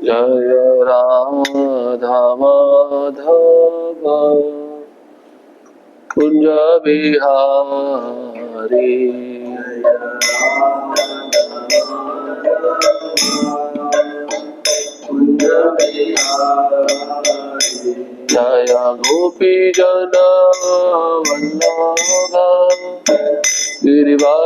जय राधा माधव कुंज बिहारी जय गोपी जन वल्लभ गिरिवरधारी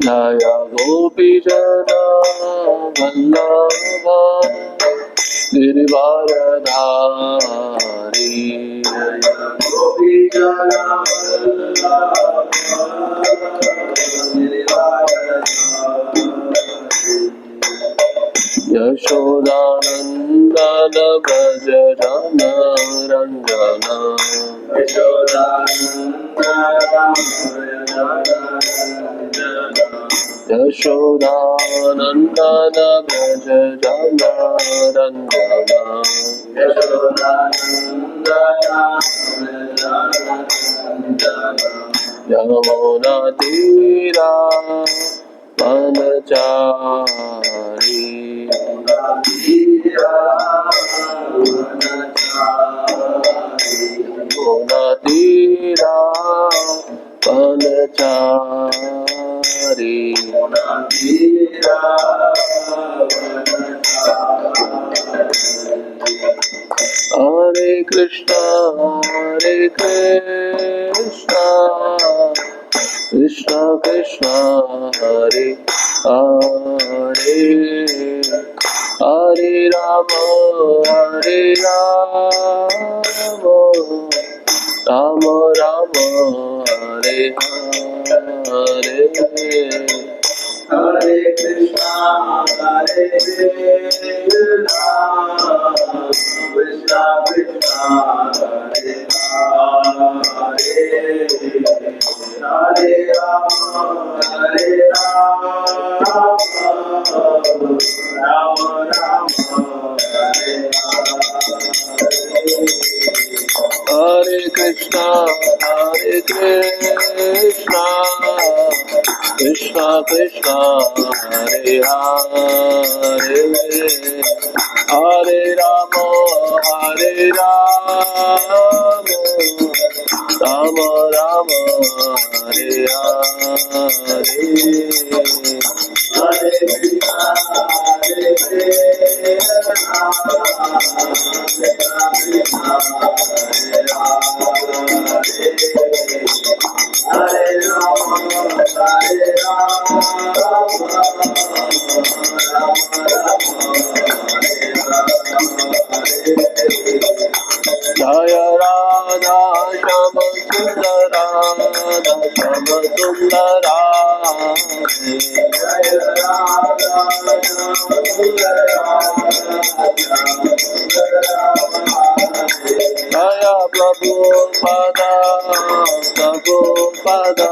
जय गोपी जन वल्लभ गिरिवरधारी यशोदानंदन व्रज जन रंजन यशोदानंदन व्रज जन रंजन यमुना तीरा वनचारी यमुना तीरा वनचारी हरे कृष्णा कृष्णा कृष्णा हरे हरे हरे राम राम राम हरे हरे हरे कृष्णा कृष्णा कृष्णा हरे हरे हरे राम राम राम हरे हरे कृष्णा कृष्णा कृष्णा हरे हरे हरे राम राम राम हरे हरे हरे जय राधा श्याम सुंदरा श्याम सुंदरा जय राधा जय प्रभु पदा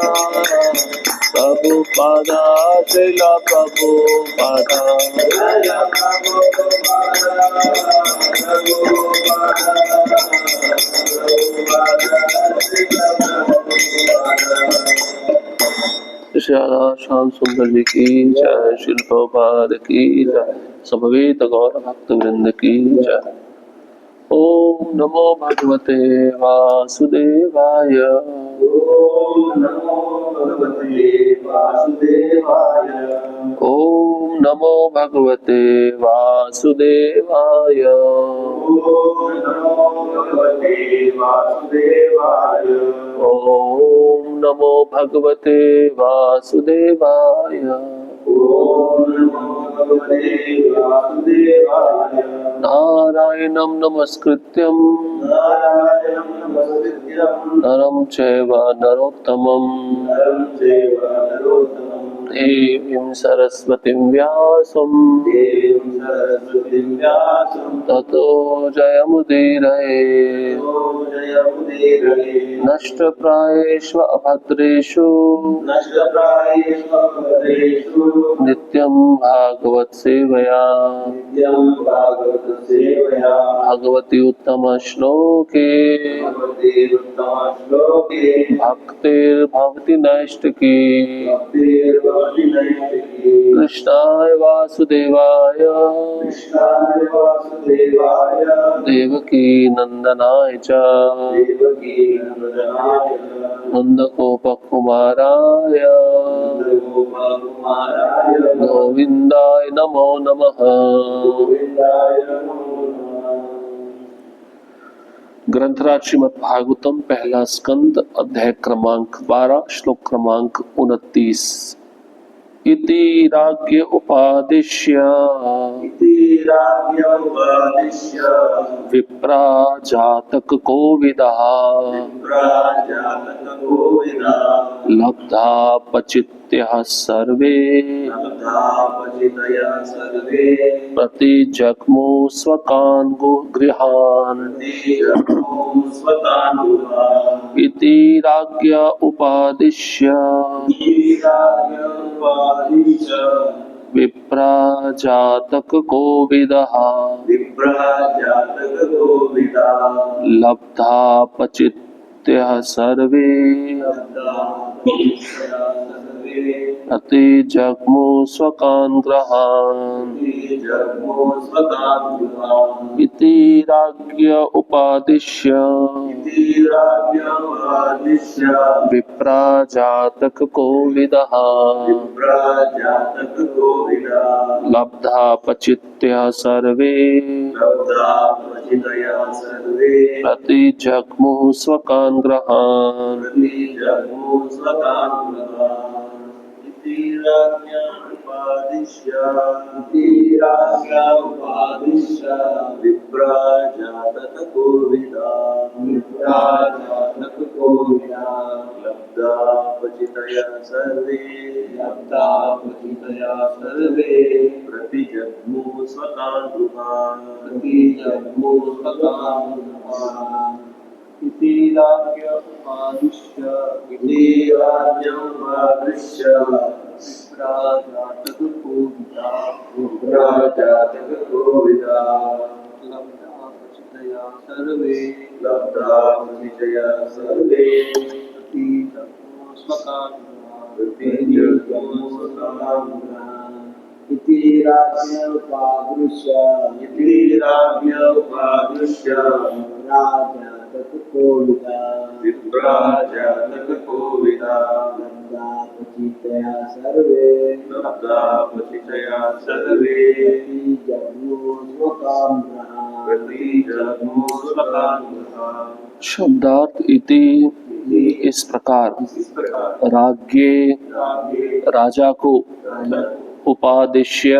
प्रभु पदा श्रील प्रभु पदा राधा श्याम सुंदर जी की जय, श्रील प्रभुपाद की जय, समवेत गौर भक्त वृंद की जय। ओम नमो भगवते वासुदेवाय। ओम नमो भगवते वासुदेवाय। ओम नमो भगवते वासुदेवाय। ओम नमो भगवते वासुदेवाय। ओम नमो भगवते वासुदेवाय। नारायणं नमस्कृत्यं नरं चैव नरोत्तमं देवीं सरस्वतीं व्यासं ततो जयमुदीरये नष्टप्रायेषु अभद्रेषु नित्यं भागवत सेवया भगवती उत्तम श्लोके भक्तिर्भवति नैष्टिकी कृष्णाय वासुदेवाय देवकी नंदनाय च नंदगोपकुमाराय गोविंदाय नमो नमः। ग्रंथराज श्रीमद् भागवतम पहला स्कंद अध्याय क्रमांक 12 श्लोक क्रमांक 29। इति राज्ञ उपादिश्य विप्रा जातक कोविदः लब्धा पचित्यः सर्वे प्रतिजग्मु स्वकान् गृहान् इति राज्ञ उपादिश्य विप्रा जातक कोविदः लब्धा पचित्यः सर्वे प्रतिजग्मु स्वकान् गृहान् इति राज्ञ उपादिश्य विप्रा जातक कोविदः लब्धा पचित्यः सर्वे प्रतिजग्मुः स्वकान् गृहान् विप्रा जातक कोविदा लब्धा पचितया सर्वे प्रतिजग्मु स्वकान् गृहान् इति राज्ञमुपादिश्य विप्रा जातक कोविदा लब्धा पचितया सर्वे प्रतिजग्मु स्वकान् गृहान् इति राज्ञमुपादिश्य विप्रा जातक कोविदा लब्धा पचितया सर्वे प्रतिजग्मु स्वकान् गृहान्। शब्दार्थ इति इस प्रकार राज्ञे राजा को उपादिश्य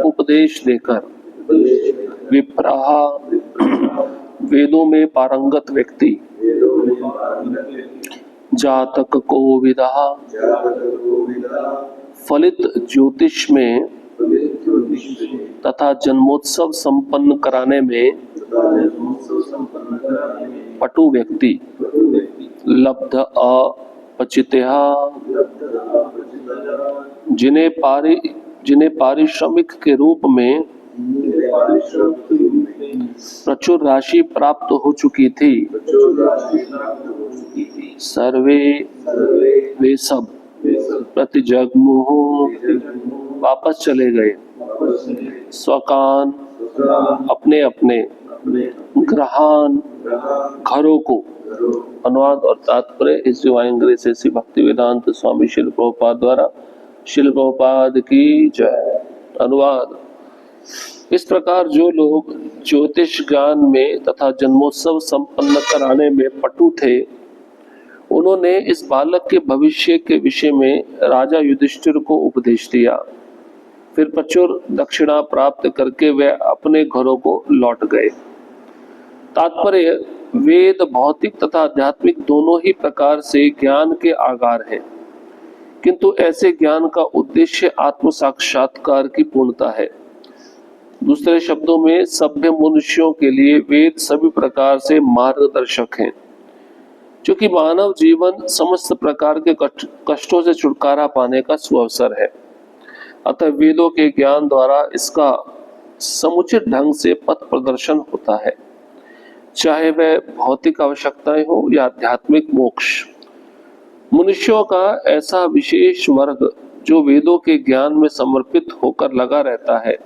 उपदेश देकर विप्राह वेदों में पारंगत व्यक्ति जातक कोविदा फलित ज्योतिष में तथा जन्मोत्सव संपन्न कराने में पटु व्यक्ति लब्ध अपचितः जिन्हें पारिश्रमिक के रूप में प्रचुर राशि प्राप्त हो चुकी थी सर्वे वे सब प्रतिजग्मुः वापस चले गए स्वकान अपने अपने ग्रहान घरों को। अनुवाद और तात्पर्य इस डिवाइन ग्रेस ऐसी भक्ति वेदांत स्वामी शिल प्रभुपाद द्वारा। शिल प्रभुपाद की जय। अनुवाद। इस प्रकार जो लोग ज्योतिष ज्ञान में तथा जन्मोत्सव संपन्न कराने में पटु थे उन्होंने इस बालक के भविष्य के विषय में राजा युधिष्ठिर को उपदेश दिया। फिर प्रचुर दक्षिणा प्राप्त करके वे अपने घरों को लौट गए। तात्पर्य वेद भौतिक तथा आध्यात्मिक दोनों ही प्रकार से ज्ञान के आगार हैं। किंतु ऐसे ज्ञान का उद्देश्य आत्म साक्षात्कार की पूर्णता है। दूसरे शब्दों में सभ्य मनुष्यों के लिए वेद सभी प्रकार से मार्गदर्शक हैं। क्योंकि मानव जीवन समस्त प्रकार के कष्टों से छुटकारा पाने का सुअवसर है, अतः वेदों के ज्ञान द्वारा इसका समुचित ढंग से पथ प्रदर्शन होता है, चाहे वह भौतिक आवश्यकताएं हो या आध्यात्मिक मोक्ष। मनुष्यों का ऐसा विशेष वर्ग जो वेदों के ज्ञान में समर्पित होकर लगा रहता है,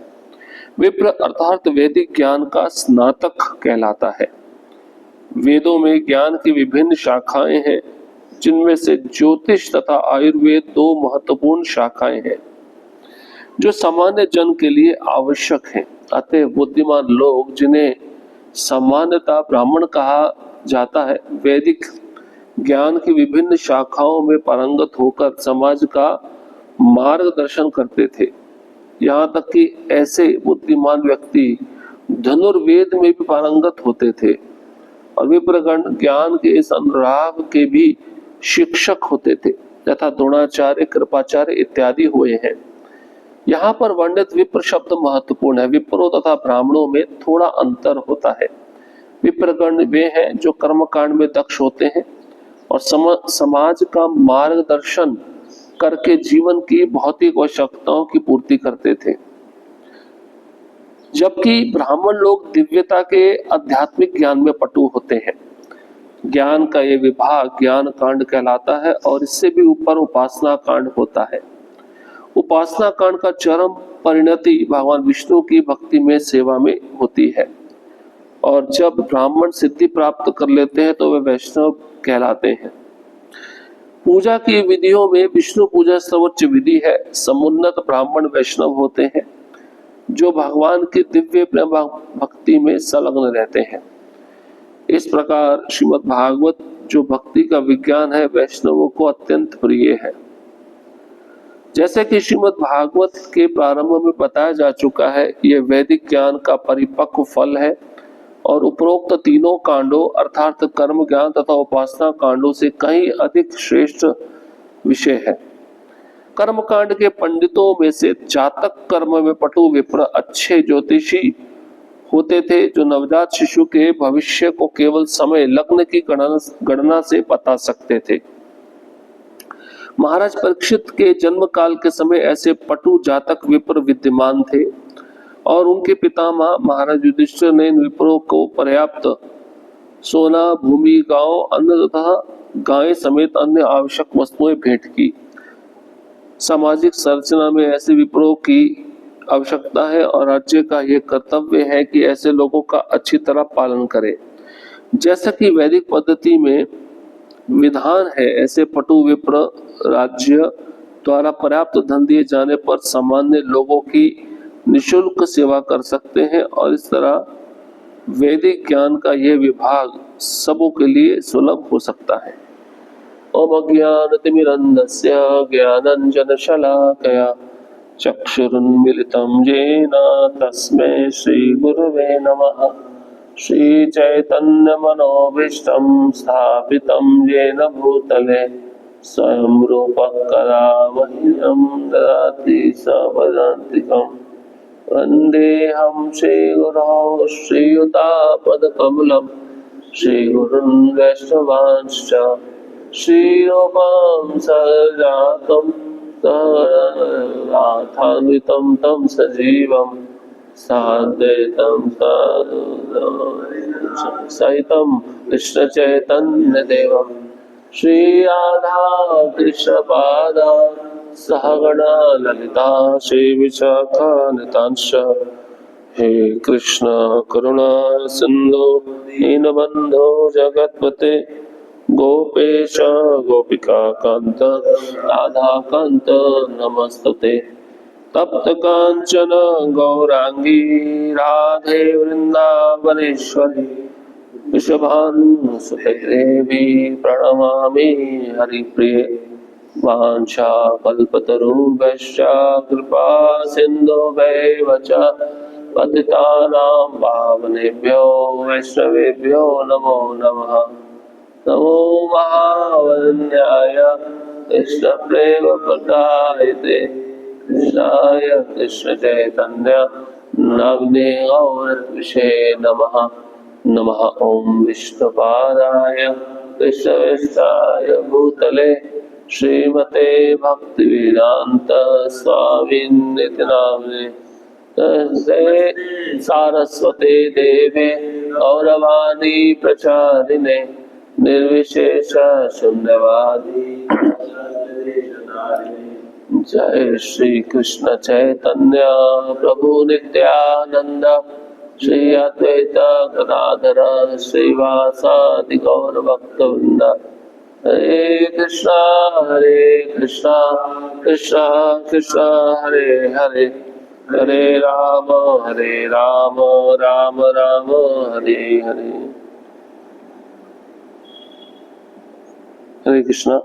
विप्र अर्थात वैदिक ज्ञान का स्नातक कहलाता है। वेदों में ज्ञान की विभिन्न शाखाएं हैं, जिनमें से ज्योतिष तथा आयुर्वेद दो महत्वपूर्ण शाखाएं हैं जो सामान्य जन के लिए आवश्यक हैं। अतः बुद्धिमान लोग, जिन्हें सामान्यतः ब्राह्मण कहा जाता है, वैदिक ज्ञान की विभिन्न शाखाओं में पारंगत होकर समाज का मार्गदर्शन करते थे। यहाँ तक कि ऐसे बुद्धिमान व्यक्ति धनुर्वेद में भी पारंगत होते थे और विप्रगण ज्ञान के इस अनुराग के भी शिक्षक होते थे, तथा द्रोणाचार्य, कृपाचार्य इत्यादि हुए हैं। यहाँ पर वर्णित विप्र शब्द महत्वपूर्ण है। विप्रों तथा ब्राह्मणों में थोड़ा अंतर होता है। विप्रगण वे हैं जो कर्मकांड में दक्ष होते हैं और समाज का मार्गदर्शन करके जीवन की भौतिक आवश्यकताओं की पूर्ति करते थे, जबकि ब्राह्मण लोग दिव्यता के आध्यात्मिक ज्ञान में पटु होते हैं। ज्ञान का ये विभाग ज्ञान कांड कहलाता है और इससे भी ऊपर उपासना कांड होता है। उपासना कांड का चरम परिणति भगवान विष्णु की भक्ति में सेवा में होती है, और जब ब्राह्मण सिद्धि प्राप्त कर लेते हैं तो वे वैष्णव कहलाते हैं। पूजा की विधियों में विष्णु पूजा सर्वोच्च विधि है। समुन्नत ब्राह्मण वैष्णव होते हैं जो भगवान की दिव्य प्रेम भक्ति में संलग्न रहते हैं। इस प्रकार श्रीमद् भागवत जो भक्ति का विज्ञान है, वैष्णवों को अत्यंत प्रिय है। जैसे कि श्रीमद् भागवत के प्रारंभ में बताया जा चुका है, यह वैदिक ज्ञान का परिपक्व फल है और उपरोक्त तीनों कांडों अर्थात कर्म ज्ञान तथा उपासना कांडों से कहीं अधिक श्रेष्ठ विषय है। कर्म कांड के पंडितों में से जातक कर्म में पटु विप्र अच्छे ज्योतिषी होते थे, जो नवजात शिशु के भविष्य को केवल समय लग्न की गणना से बता सकते थे। महाराज परीक्षित के जन्म काल के समय ऐसे पटु जातक विप्र विद्यमान थे और उनके पितामह महाराज युधिष्ठिर ने इन विप्रों को पर्याप्त सोना, भूमि, गांव, अन्न तथा गायें समेत अन्य आवश्यक वस्तुएं भेंट की। सामाजिक संरचना में ऐसे विप्रों की आवश्यकता है और राज्य का यह कर्तव्य है कि ऐसे लोगों का अच्छी तरह पालन करे। जैसा कि वैदिक पद्धति में विधान है, ऐसे पटु विप्र राज्य द्वारा पर्याप्त धन दिए जाने पर सामान्य लोगों की निशुल्क सेवा कर सकते हैं और इस तरह वैदिक ज्ञान का यह विभाग सबों के लिए सुलभ हो सकता है। ओम अज्ञानतिमिरन्धस्य ज्ञानाञ्जनशलाकया चक्षुरुन्मिलितं येन तस्मै श्रीगुरवे नमः। श्रीचैतन्यमनोभीष्टं स्थापितं येन भूतले स्वयं रूपः कदा मह्यं ददाति सपदान्तिकम्। वन्देऽहं श्रीगुरौ श्रीयुतापदकमलं श्रीगुरुन् वैष्णवांश्च श्रीरूपं सजातं सहनाथान्वितं तं सजीवं साद्वैतं सहितं कृष्णचैतन्यदेवं श्री राधा कृष्णपादा सहगणा ललिता श्रीविशाखान्वितांश्च। हे कृष्ण करुणा सिन्धु दीनबन्धो जगत्पते गोपेश गोपिका कांत राधा कांत नमस्तुते। तप्त कांचन गौरांगी राधे वृंदावनेश्वरी वृषभानुसुते देवी प्रणमामि हरिप्रिये। वाञ्छा कल्पतरुभ्यश्च कृपा सिन्धुभ्यैव च पतितानां पावनेभ्यो वैष्णवेभ्यो नमो नमः। नमो महावन्याय कृष्ण प्रेम प्रदायते कृष्णाय कृष्ण चैतन्य नाम्ने गौरत्विषे नमः। नमः ओम विष्णुपादाय कृष्णवेष्टाय भूतले श्रीमते भक्तिवेदांत स्वामिनिति नाम्ने सारस्वते देवे गौरवाणी प्रचारिणे निर्विशेष शून्यवादी जय श्री कृष्ण चैतन्य प्रभु नित्यानंद श्री अद्वैत गदाधर श्रीवासादि गौर भक्तवृंद हरे कृष्णा कृष्णा कृष्णा हरे हरे हरे राम राम राम हरे हरे। हरे कृष्णा।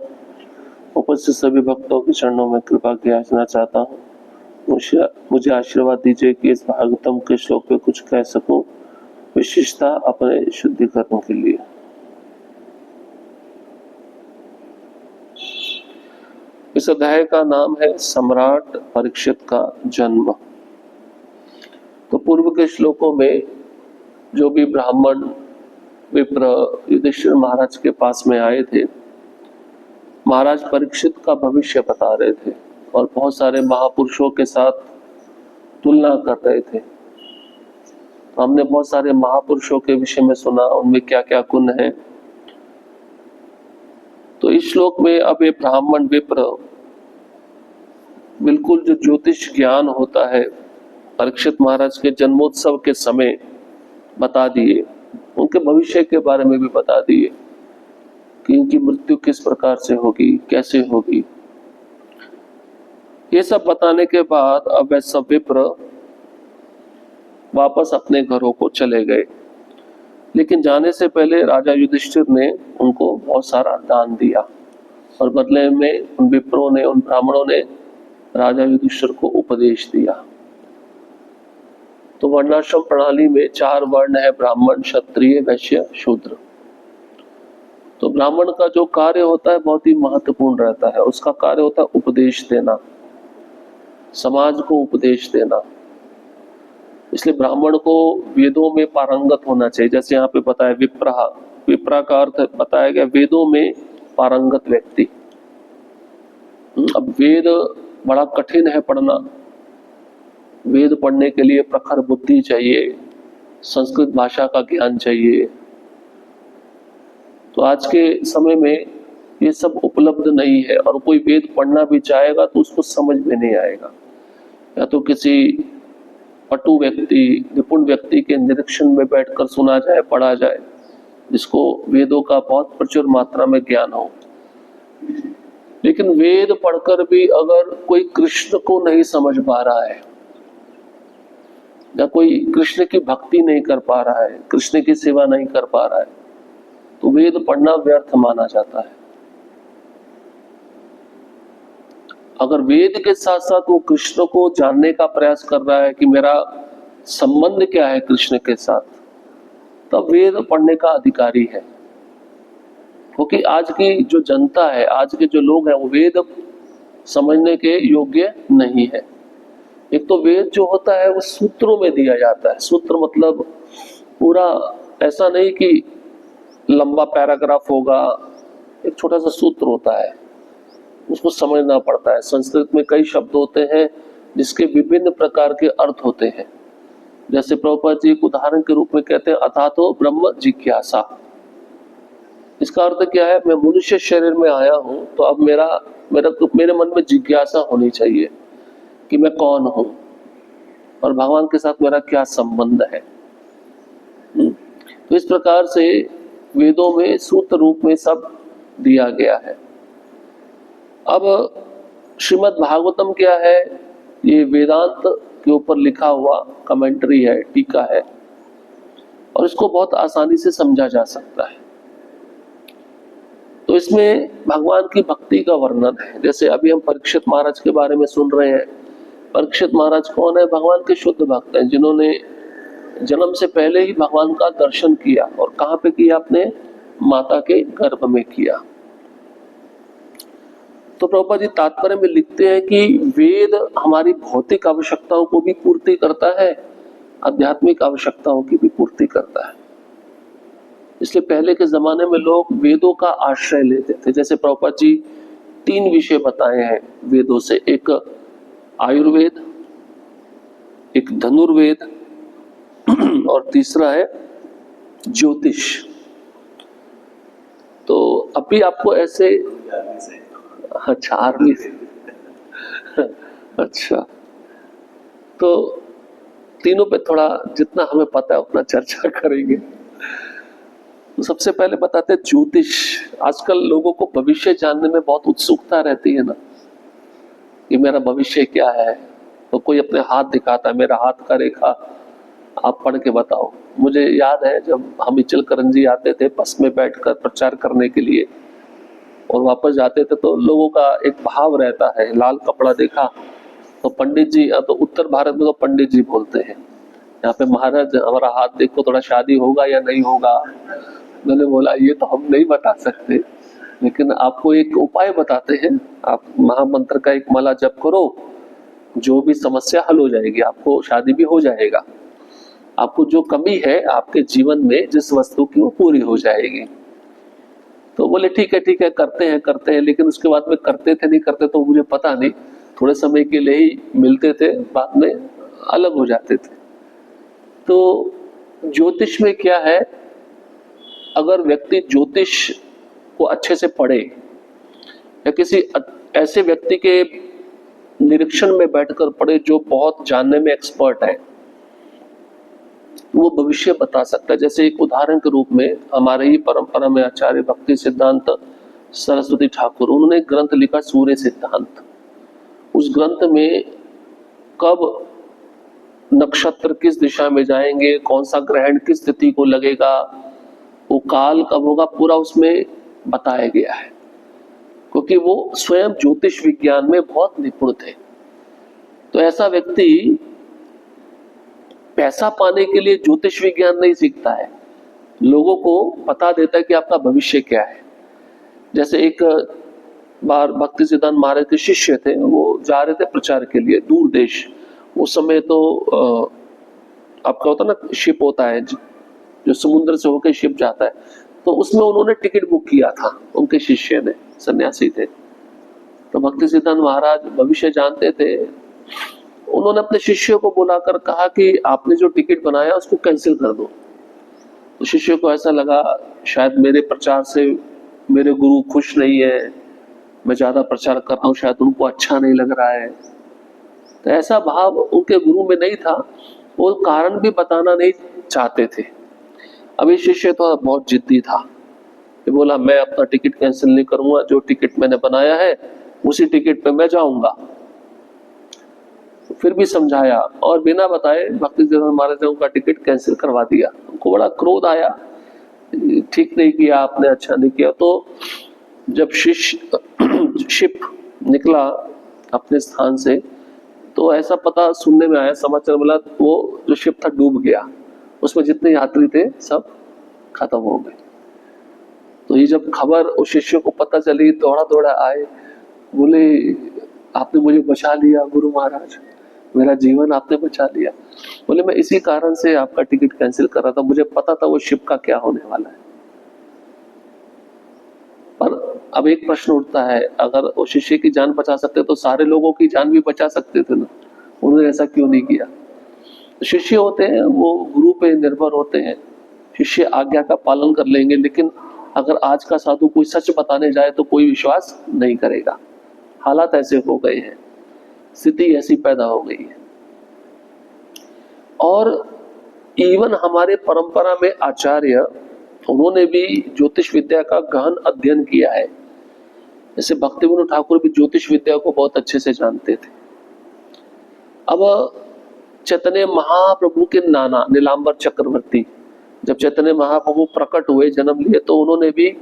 उपस्थित सभी भक्तों के चरणों में कृपा की याचना चाहता हूँ। मुझे आशीर्वाद दीजिए कि इस भागवतम के श्लोक पे कुछ कह सकूं, विशिष्टता अपने शुद्धिकरण के लिए। इस अध्याय का नाम है सम्राट परीक्षित का जन्म। तो पूर्व के श्लोकों में जो भी ब्राह्मण विप्र युधिष्ठिर महाराज के पास में आए थे, महाराज परीक्षित का भविष्य बता रहे थे और बहुत सारे महापुरुषों के साथ तुलना कर रहे थे। हमने बहुत सारे महापुरुषों के विषय में सुना, उनमें क्या क्या गुण है। तो इस श्लोक में अब ये ब्राह्मण विप्र बिल्कुल जो ज्योतिष ज्ञान होता है परीक्षित महाराज के जन्मोत्सव के समय बता दिए, उनके भविष्य के बारे में भी बता दिए कि इनकी मृत्यु किस प्रकार से होगी, कैसे होगी। ये सब बताने के बाद अब वे सब विप्र वापस अपने घरों को चले गए। लेकिन जाने से पहले राजा युधिष्ठिर ने उनको बहुत सारा दान दिया और बदले में उन विप्रों ने, उन ब्राह्मणों ने राजा युधिष्ठिर को उपदेश दिया। तो वर्णाश्रम प्रणाली में 4 वर्ण है, ब्राह्मण, क्षत्रिय, वैश्य, शूद्र। तो ब्राह्मण का जो कार्य होता है बहुत ही महत्वपूर्ण रहता है। उसका कार्य होता है उपदेश देना, समाज को उपदेश देना। इसलिए ब्राह्मण को वेदों में पारंगत होना चाहिए। जैसे यहाँ पे बताया विप्रा का अर्थ बताया गया वेदों में पारंगत व्यक्ति। अब वेद बड़ा कठिन है पढ़ना। वेद पढ़ने के लिए प्रखर बुद्धि चाहिए, संस्कृत भाषा का ज्ञान चाहिए। तो आज के समय में ये सब उपलब्ध नहीं है और कोई वेद पढ़ना भी चाहेगा तो उसको समझ में नहीं आएगा। या तो किसी पटु व्यक्ति, निपुण व्यक्ति के निरीक्षण में बैठकर सुना जाए, पढ़ा जाए, जिसको वेदों का बहुत प्रचुर मात्रा में ज्ञान हो। लेकिन वेद पढ़कर भी अगर कोई कृष्ण को नहीं समझ पा रहा है या कोई कृष्ण की भक्ति नहीं कर पा रहा है, कृष्ण की सेवा नहीं कर पा रहा है, तो वेद पढ़ना व्यर्थ माना जाता है। अगर वेद के साथ साथ वो कृष्ण को जानने का प्रयास कर रहा है कि मेरा संबंध क्या है कृष्ण के साथ, तब वेद पढ़ने का अधिकारी है। क्योंकि आज की जो जनता है, आज के जो लोग हैं, वो वेद समझने के योग्य नहीं है। एक तो वेद जो होता है वो सूत्रों में दिया जाता है। सूत्र मतलब पूरा ऐसा नहीं कि लंबा पैराग्राफ होगा, एक छोटा सा सूत्र होता है, उसको समझना पड़ता है। संस्कृत में कई शब्द होते हैं जिसके विभिन्न प्रकार के अर्थ होते हैं। जैसे प्रभुपाद जी एक उदाहरण के रूप में कहते हैं अथातो ब्रह्म जिज्ञासा। इसका अर्थ क्या है? मैं मनुष्य शरीर में आया हूं तो अब मेरे मन में जिज्ञासा होनी चाहिए कि मैं कौन हूं और भगवान के साथ मेरा क्या संबंध है। तो इस प्रकार से वेदों में सूत्र रूप में सब दिया गया है। अब श्रीमद् भागवतम क्या है? ये वेदांत के ऊपर लिखा हुआ कमेंट्री है, टीका है, और इसको बहुत आसानी से समझा जा सकता है। तो इसमें भगवान की भक्ति का वर्णन है। जैसे अभी हम परीक्षित महाराज के बारे में सुन रहे हैं। परीक्षित महाराज कौन है? भगवान के शुद्ध भक्त हैं, जिन्होंने जन्म से पहले ही भगवान का दर्शन किया। और कहाँ पे किया? अपने माता के गर्भ में किया। तो प्रभुपाद जी तात्पर्य में लिखते हैं कि वेद हमारी भौतिक आवश्यकताओं को भी पूर्ति करता है, आध्यात्मिक आवश्यकताओं की भी पूर्ति करता है। इसलिए पहले के जमाने में लोग वेदों का आश्रय लेते थे। जैसे प्रभुपाद जी 3 विषय बताए हैं वेदों से, एक आयुर्वेद, एक धनुर्वेद और तीसरा है ज्योतिष। तो अभी आपको ऐसे अच्छा आर्मी से अच्छा, तो तीनों पे थोड़ा जितना हमें पता है उतना चर्चा करेंगे। तो सबसे पहले बताते हैं ज्योतिष। आजकल लोगों को भविष्य जानने में बहुत उत्सुकता रहती है ना, कि मेरा भविष्य क्या है। तो कोई अपने हाथ दिखाता है, मेरा हाथ का रेखा आप पढ़ के बताओ। मुझे याद है जब हम इचलकरंजी आते थे बस में बैठकर प्रचार करने के लिए और वापस जाते थे, तो लोगों का एक भाव रहता है, लाल कपड़ा देखा तो पंडित जी, तो उत्तर भारत में तो पंडित जी बोलते हैं, यहाँ पे महाराज हमारा हाथ देखो थोड़ा शादी होगा या नहीं होगा। मैंने बोला ये तो हम नहीं बता सकते, लेकिन आपको एक उपाय बताते हैं। आप महामंत्र का एक माला जप करो, जो भी समस्या हल हो जाएगी, आपको शादी भी हो जाएगा। आपको जो कमी है आपके जीवन में जिस वस्तु की, वो पूरी हो जाएगी। तो बोले ठीक है करते हैं, लेकिन उसके बाद में करते थे नहीं करते तो मुझे पता नहीं। थोड़े समय के लिए ही मिलते थे, बाद में अलग हो जाते थे। तो ज्योतिष में क्या है, अगर व्यक्ति ज्योतिष को अच्छे से पढ़े या किसी ऐसे व्यक्ति के निरीक्षण में बैठकर पढ़े जो बहुत जानने में एक्सपर्ट है, वो भविष्य बता सकता है। जैसे एक उदाहरण के रूप में हमारे ही परंपरा में आचार्य भक्ति सिद्धांत सरस्वती ठाकुर, उन्होंने ग्रंथ लिखा सूर्य सिद्धांत। उस ग्रंथ में कब नक्षत्र किस दिशा में जाएंगे, कौन सा ग्रहण किस तिथि को लगेगा, वो काल कब होगा, पूरा उसमें बताया गया है। क्योंकि वो स्वयं ज्योतिष विज्ञान में बहुत निपुण थे। तो ऐसा व्यक्ति पैसा पाने के लिए ज्योतिष विज्ञान नहीं सीखता है, लोगों को बता देता है कि आपका भविष्य क्या है। जैसे एक बार भक्ति सिद्धांत महाराज के शिष्य थे, वो जा रहे थे प्रचार के लिए दूर देश। उस समय तो आपका होता ना शिप होता है जो समुद्र से होकर शिप जाता है, तो उसमें उन्होंने टिकट बुक किया था, उनके शिष्य ने, सन्यासी थे। तो भक्ति सिद्धांत महाराज भविष्य जानते थे, उन्होंने अपने शिष्य को बुलाकर कहा कि आपने जो टिकट बनाया उसको कैंसिल कर दो। तो शिष्य को ऐसा लगा शायद मेरे प्रचार से मेरे गुरु खुश नहीं है, मैं ज्यादा प्रचार कर रहा हूँ, शायद उनको अच्छा नहीं लग रहा है। तो ऐसा भाव उनके गुरु में नहीं था, वो कारण भी बताना नहीं चाहते थे। अभी शिष्य तो बहुत जिद्दी था, ये बोला मैं अपना टिकट कैंसिल नहीं करूंगा, जो टिकट मैंने बनाया है उसी टिकट पे मैं जाऊंगा। तो फिर भी समझाया और बिना बताए भक्ति सिद्धांत महाराज ने उनका टिकट कैंसिल करवा दिया। उनको बड़ा क्रोध आया, ठीक नहीं किया आपने, अच्छा नहीं किया। तो जब शिप निकला अपने स्थान से, तो ऐसा पता सुनने में आया, समाचार मिला, वो जो शिप था डूब गया, उसमें जितने यात्री थे सब खत्म हो गए। तो ये जब खबर उस शिष्य को पता चली, दौड़ा दौड़ा आए, बोले आपने मुझे बचा लिया गुरु महाराज, मेरा जीवन आपने बचा लिया। बोले मैं इसी कारण से आपका टिकट कैंसिल कर रहा था, मुझे पता था वो शिप का क्या होने वाला है। पर अब एक प्रश्न उठता है, अगर वो शिष्य की जान बचा सकते तो सारे लोगों की जान भी बचा सकते थे ना, उन्होंने ऐसा क्यों नहीं किया। शिष्य होते हैं वो गुरु पे निर्भर होते हैं, शिष्य आज्ञा का पालन कर लेंगे, लेकिन अगर आज का साधु कोई सच बताने जाए तो कोई विश्वास नहीं करेगा। हालात ऐसे हो गए हैं, स्थिति ऐसी पैदा हो गई है। और इवन हमारे परंपरा में आचार्य, उन्होंने भी ज्योतिष विद्या का गहन अध्ययन किया है। जैसे भक्तिविनोद ठाकुर भी ज्योतिष विद्या को बहुत अच्छे से जानते थे। अब चैतन्य महाप्रभु के नाना नीलांबर चक्रवर्ती, जब चैतन्य महाप्रभु प्रकट हुए, जन्म लिए, तो उन्होंने भी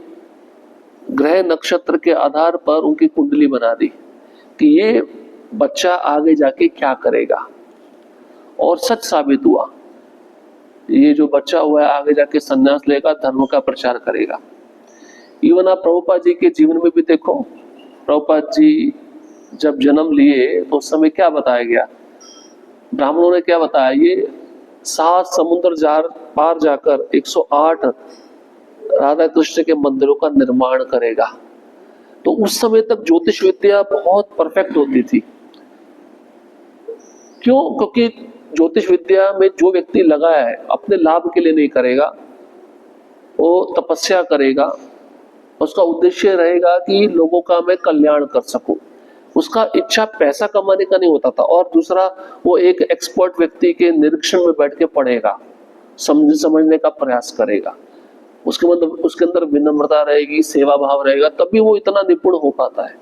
ग्रह नक्षत्र के आधार पर उनकी कुंडली बना दी कि ये बच्चा आगे जाके क्या करेगा, और सच साबित हुआ। ये जो बच्चा हुआ है आगे जाके संन्यास लेगा, धर्म का प्रचार करेगा। इवन आप प्रभुपाद जी के जीवन में भी देखो, प्रभुपाद जी जब जन्म लिए तो उस समय क्या बताया गया, ब्राह्मणों ने क्या बताया, ये 7 समुद्र जार पार जाकर 108 राधा कृष्ण के मंदिरों का निर्माण करेगा। तो उस समय तक ज्योतिष विद्या बहुत परफेक्ट होती थी। क्यों? क्योंकि ज्योतिष विद्या में जो व्यक्ति लगा है अपने लाभ के लिए नहीं करेगा, वो तपस्या करेगा, उसका उद्देश्य रहेगा कि लोगों का मैं कल्याण कर सकूं, उसका इच्छा पैसा कमाने का नहीं होता था। और दूसरा, वो एक एक्सपर्ट व्यक्ति के निरीक्षण में बैठ के पढ़ेगा, समझने का प्रयास करेगा, उसके अंदर विनम्रता रहेगी, सेवा भाव रहेगा, तभी वो इतना निपुण हो पाता है।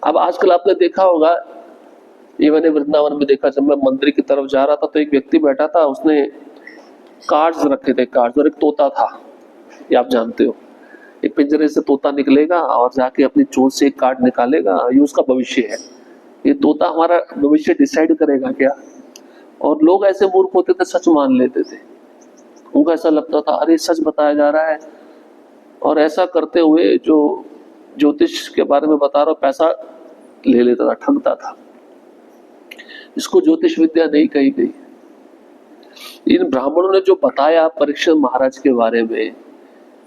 अब आजकल आपने देखा होगा, ये मैंने वृंदावन में देखा, जब मैं मंदिर की तरफ जा रहा था तो एक व्यक्ति बैठा था, उसने कार्ड्स रखे थे, कार्ड्स, और एक तोता था, ये आप जानते हो, एक पिंजरे से तोता निकलेगा और जाके अपनी चोंच से एक कार्ड निकालेगा, ये उसका भविष्य है। ये तोता हमारा भविष्य डिसाइड करेगा क्या? और लोग ऐसे मूर्ख होते थे, सच मान लेते थे, उनको ऐसा लगता था अरे सच बताया जा रहा है, और ऐसा करते हुए जो ज्योतिष के बारे में बता रहा हूं पैसा ले लेता था, ठगता था। इसको ज्योतिष विद्या नहीं कही गई। इन ब्राह्मणों ने जो बताया परीक्षित महाराज के बारे में,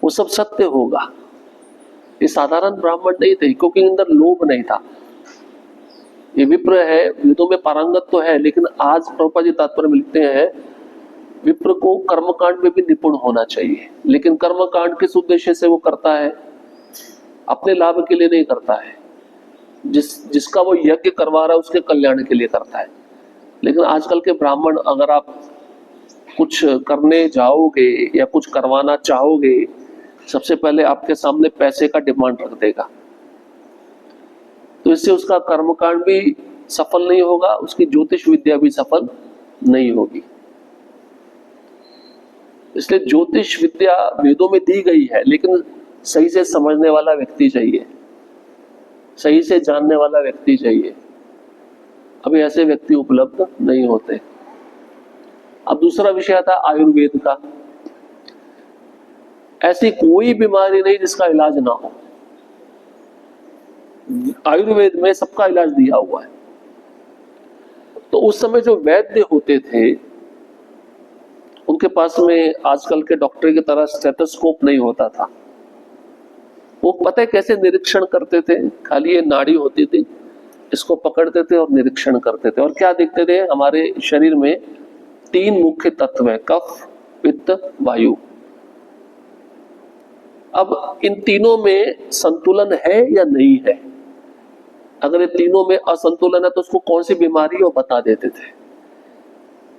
वो सब सत्य होगा। ये साधारण ब्राह्मण नहीं थे, क्योंकि इनके अंदर लोभ नहीं था। ये विप्र है, वेदों में पारंगत तो है, लेकिन आज प्रभुपाद जी तात्पर्य में लिखते हैं विप्र को कर्मकांड में भी निपुण होना चाहिए। लेकिन कर्मकांड किस उद्देश्य से वो करता है? अपने लाभ के लिए नहीं करता है। जिसका वो यज्ञ करवा रहा है उसके कल्याण के लिए करता है। लेकिन आजकल के ब्राह्मण, अगर आप कुछ करने जाओगे या कुछ करवाना चाहोगे, सबसे पहले आपके सामने पैसे का डिमांड रख देगा, तो इससे उसका कर्मकांड भी सफल नहीं होगा, उसकी ज्योतिष विद्या भी सफल नहीं होगी। इसलिए ज्योतिष विद्या वेदों में दी गई है, लेकिन सही से समझने वाला व्यक्ति चाहिए, सही से जानने वाला व्यक्ति चाहिए। अभी ऐसे व्यक्ति उपलब्ध नहीं होते। अब दूसरा विषय था आयुर्वेद का। ऐसी कोई बीमारी नहीं जिसका इलाज ना हो, आयुर्वेद में सबका इलाज दिया हुआ है। तो उस समय जो वैद्य होते थे, उनके पास में आजकल के डॉक्टर की तरह स्टेथोस्कोप नहीं होता था। वो पता है कैसे निरीक्षण करते थे? खाली ये नाड़ी होती थी, इसको पकड़ते थे और निरीक्षण करते थे। और क्या देखते थे? हमारे शरीर में 3 मुख्य तत्व है, कफ, पित्त, वायु। अब इन तीनों में संतुलन है या नहीं है? अगर ये तीनों में असंतुलन है तो उसको कौन सी बीमारी है वो बता देते थे।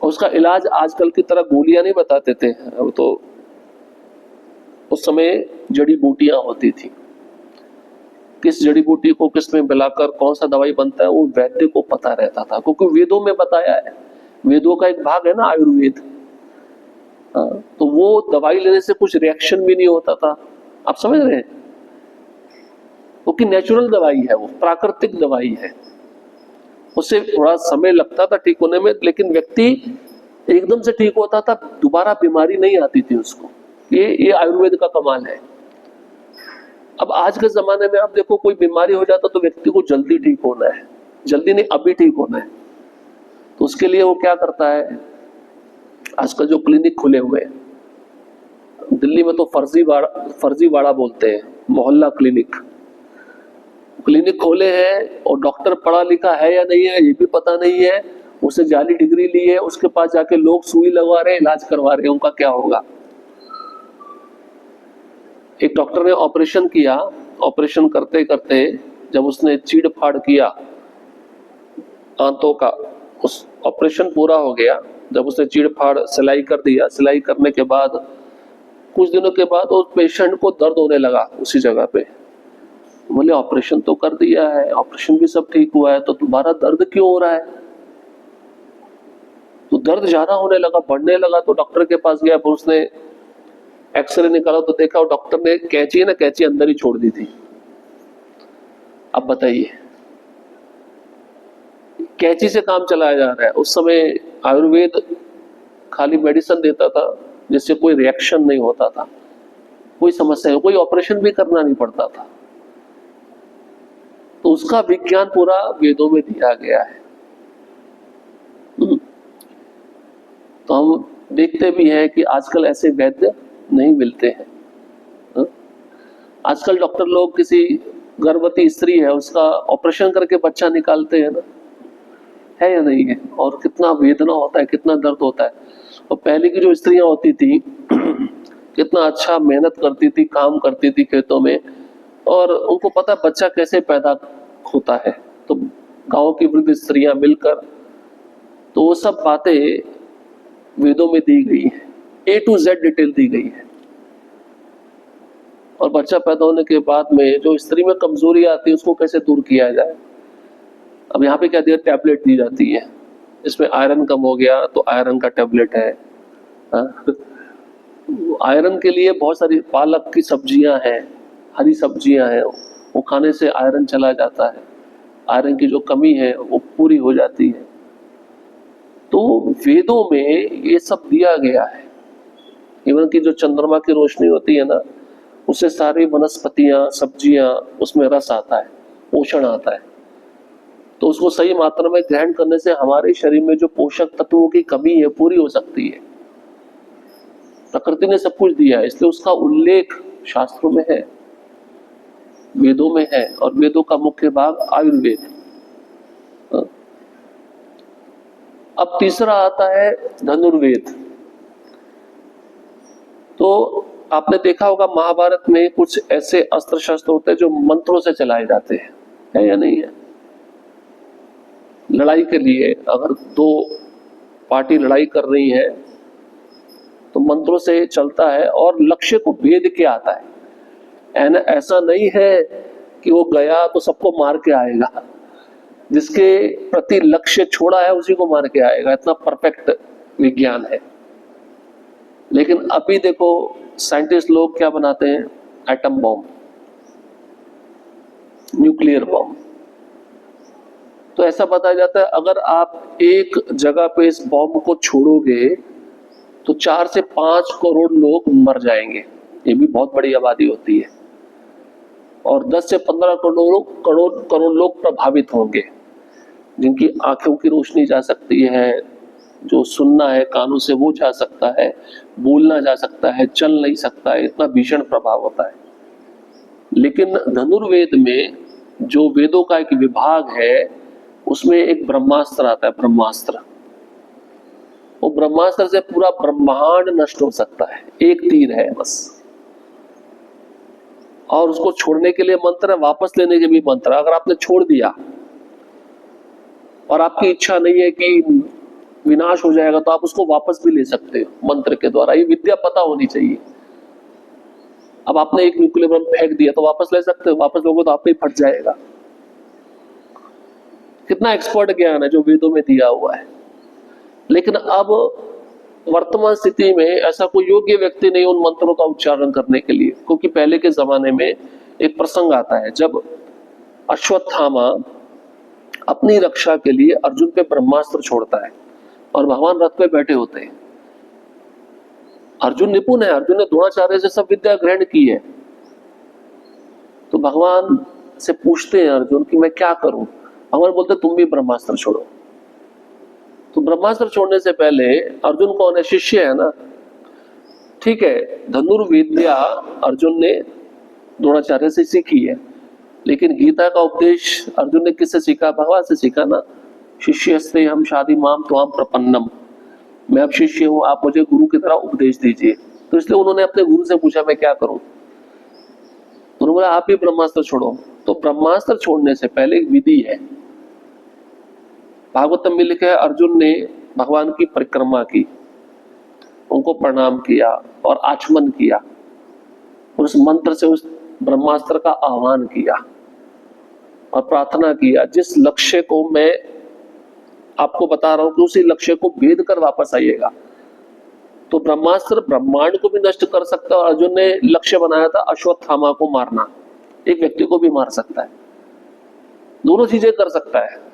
और उसका इलाज आजकल की तरह गोलियां नहीं बताते थे, वो तो उस समय जड़ी बूटियां होती थी। किस जड़ी बूटी को किस में मिलाकर कौन सा दवाई बनता है वो वैद्य को पता रहता था, क्योंकि वेदों में बताया है। वेदों का एक भाग है ना आयुर्वेद। तो वो दवाई लेने से कुछ रिएक्शन भी नहीं होता था, आप समझ रहे हैं? क्योंकि नेचुरल दवाई है, वो प्राकृतिक दवाई है। उससे थोड़ा समय लगता था ठीक होने में, लेकिन व्यक्ति एकदम से ठीक होता था, दोबारा बीमारी नहीं आती थी उसको। ये आयुर्वेद का कमाल है। अब आज के जमाने में आप देखो, कोई बीमारी हो जाता तो व्यक्ति को जल्दी ठीक होना है, जल्दी नहीं अभी ठीक होना है। तो उसके लिए वो क्या करता है, आजकल जो क्लिनिक खुले हुए हैं, दिल्ली में तो फर्जीवाड़ा बोलते हैं, मोहल्ला क्लिनिक खोले हैं, और डॉक्टर पढ़ा लिखा है या नहीं है ये भी पता नहीं है, उसे जाली डिग्री ली है, उसके पास जाके लोग सुई लगवा रहे हैं, इलाज करवा रहे हैं। उनका क्या होगा? एक डॉक्टर ने ऑपरेशन किया, ऑपरेशन करते करते जब उसने चीड़ फाड़ किया आंतों का, उस ऑपरेशन पूरा हो गया, जब उसने चीड़ फाड़ सिलाई कर दिया, सिलाई करने के बाद कुछ दिनों के बाद उस पेशेंट को दर्द होने लगा उसी जगह पे। बोले ऑपरेशन तो कर दिया है, ऑपरेशन भी सब ठीक हुआ है, तो दोबारा दर्द क्यों हो रहा है? तो दर्द ज्यादा होने लगा, बढ़ने लगा। तो डॉक्टर के पास गया, फिर उसने एक्सरे निकाला तो देखा, और डॉक्टर ने कैंची है ना, कैंची अंदर ही छोड़ दी थी। अब बताइए, कैंची से काम चलाया जा रहा है। उस समय आयुर्वेद खाली मेडिसिन देता था जिससे कोई रिएक्शन नहीं होता था, कोई समस्या नहीं, कोई ऑपरेशन भी करना नहीं पड़ता था। तो उसका विज्ञान पूरा वेदों में दिया गया है। तो हम देखते भी हैं कि आजकल ऐसे वैद्य नहीं मिलते हैं। आजकल डॉक्टर लोग किसी गर्भवती स्त्री है उसका ऑपरेशन करके बच्चा निकालते हैं ना, है या नहीं है? और कितना वेदना होता है, कितना दर्द होता है। और पहले की जो स्त्रियां होती थी कितना अच्छा मेहनत करती थी, काम करती थी खेतों में, और उनको पता बच्चा कैसे पैदा होता है। तो गांव की वृद्ध स्त्रियां मिलकर, तो वो सब बातें वेदों में दी गई है, A to Z डिटेल दी गई है। और बच्चा पैदा होने के बाद में जो स्त्री में कमजोरी आती है उसको कैसे दूर किया जाए। अब यहाँ पे क्या दिया, टैबलेट दी जाती है, इसमें आयरन कम हो गया तो आयरन का टैबलेट है। आयरन के लिए बहुत सारी पालक की सब्जियां हैं, हरी सब्जियां हैं, वो खाने से आयरन चला जाता है, आयरन की जो कमी है वो पूरी हो जाती है। तो वेदों में ये सब दिया गया है। इवन की जो चंद्रमा की रोशनी होती है ना, उससे सारी वनस्पतियां, सब्जियां, उसमें रस आता है, पोषण आता है। तो उसको सही मात्रा में ग्रहण करने से हमारे शरीर में जो पोषक तत्वों की कमी है पूरी हो सकती है। प्रकृति ने सब कुछ दिया है, इसलिए उसका उल्लेख शास्त्रों में है, वेदों में है। और वेदों का मुख्य भाग आयुर्वेद। अब तीसरा आता है धनुर्वेद। तो आपने देखा होगा महाभारत में कुछ ऐसे अस्त्र शस्त्र होते हैं जो मंत्रों से चलाए जाते हैं, है या नहीं है? लड़ाई के लिए अगर दो पार्टी लड़ाई कर रही है तो मंत्रों से चलता है और लक्ष्य को भेद के आता है। ऐसा नहीं है कि वो गया तो सबको मार के आएगा, जिसके प्रति लक्ष्य छोड़ा है उसी को मार के आएगा। इतना परफेक्ट विज्ञान है। लेकिन अभी देखो साइंटिस्ट लोग क्या बनाते हैं, एटम बॉम्ब, न्यूक्लियर बॉम्ब। तो ऐसा बताया जाता है अगर आप एक जगह पे इस बॉम्ब को छोड़ोगे तो 4 से 5 करोड़ लोग मर जाएंगे। ये भी बहुत बड़ी आबादी होती है। और 10 से 15 करोड़ लोग प्रभावित होंगे, जिनकी आंखों की रोशनी जा सकती है, जो सुनना है कानों से वो जा सकता है, बोलना जा सकता है, चल नहीं सकता है। इतना भीषण प्रभाव होता है। लेकिन धनुर्वेद में जो वेदों का एक विभाग है, उसमें एक ब्रह्मास्त्र आता है। ब्रह्मास्त्र, वो ब्रह्मास्त्र से पूरा ब्रह्मांड नष्ट हो सकता है। एक तीर है बस। और उसको छोड़ने के लिए मंत्र है, वापस लेने के भी मंत्र। अगर आपने छोड़ दिया और आपकी इच्छा नहीं है कि विनाश हो जाएगा तो आप उसको वापस भी ले सकते हो मंत्र के द्वारा। ये विद्या पता होनी चाहिए। अब आपने एक न्यूक्लियर बम फेंक दिया तो वापस ले सकते हो, वापस लोगे तो आप पे फट जाएगा। कितना एक्सपर्ट ज्ञान है जो वेदों में दिया हुआ है। लेकिन अब वर्तमान स्थिति में ऐसा कोई योग्य व्यक्ति नहीं उन मंत्रों का उच्चारण करने के लिए। क्योंकि पहले के जमाने में एक प्रसंग आता है जब अश्वत्थामा अपनी रक्षा के लिए अर्जुन पे ब्रह्मास्त्र छोड़ता है और भगवान रथ पे बैठे होते हैं। अर्जुन निपुण है, अर्जुन ने द्रोणाचार्य से सब विद्या ग्रहण की है। तो भगवान से पूछते हैं अर्जुन कि मैं क्या करूं। भगवान बोलते तुम भी ब्रह्मास्त्र छोड़ो। तो ब्रह्मास्त्र छोड़ने से पहले अर्जुन कौन है, शिष्य है ना। ठीक है, धनुर्विद्या अर्जुन ने द्रोणाचार्य से सीखी है, लेकिन गीता का उपदेश अर्जुन ने किससे सीखा, भगवान से सीखा ना। शिष्यस्ते हम शादी माम त्वाम प्रपन्नम, मैं अब शिष्य हूं, आप मुझे गुरु की तरह उपदेश दीजिए। तो इसलिए उन्होंने अपने गुरु से पूछा मैं क्या करूं। तो उन्होंने बोला आप भी ब्रह्मास्त्र छोड़ो। तो ब्रह्मास्त्र छोड़ने से पहले एक विधि है। भागवतम में लिखा है अर्जुन ने भगवान की परिक्रमा की, उनको प्रणाम किया और आचमन किया, उस मंत्र से उस ब्रह्मास्त्र का आह्वान किया और प्रार्थना किया जिस लक्ष्य को मैं आपको बता रहा हूं कि उसी लक्ष्य को भेद कर वापस आइएगा। तो ब्रह्मास्त्र ब्रह्मांड को भी नष्ट कर सकता है और अर्जुन ने लक्ष्य बनाया था अश्वत्थामा को मारना, एक व्यक्ति को भी मार सकता है। दोनों चीजें कर सकता है,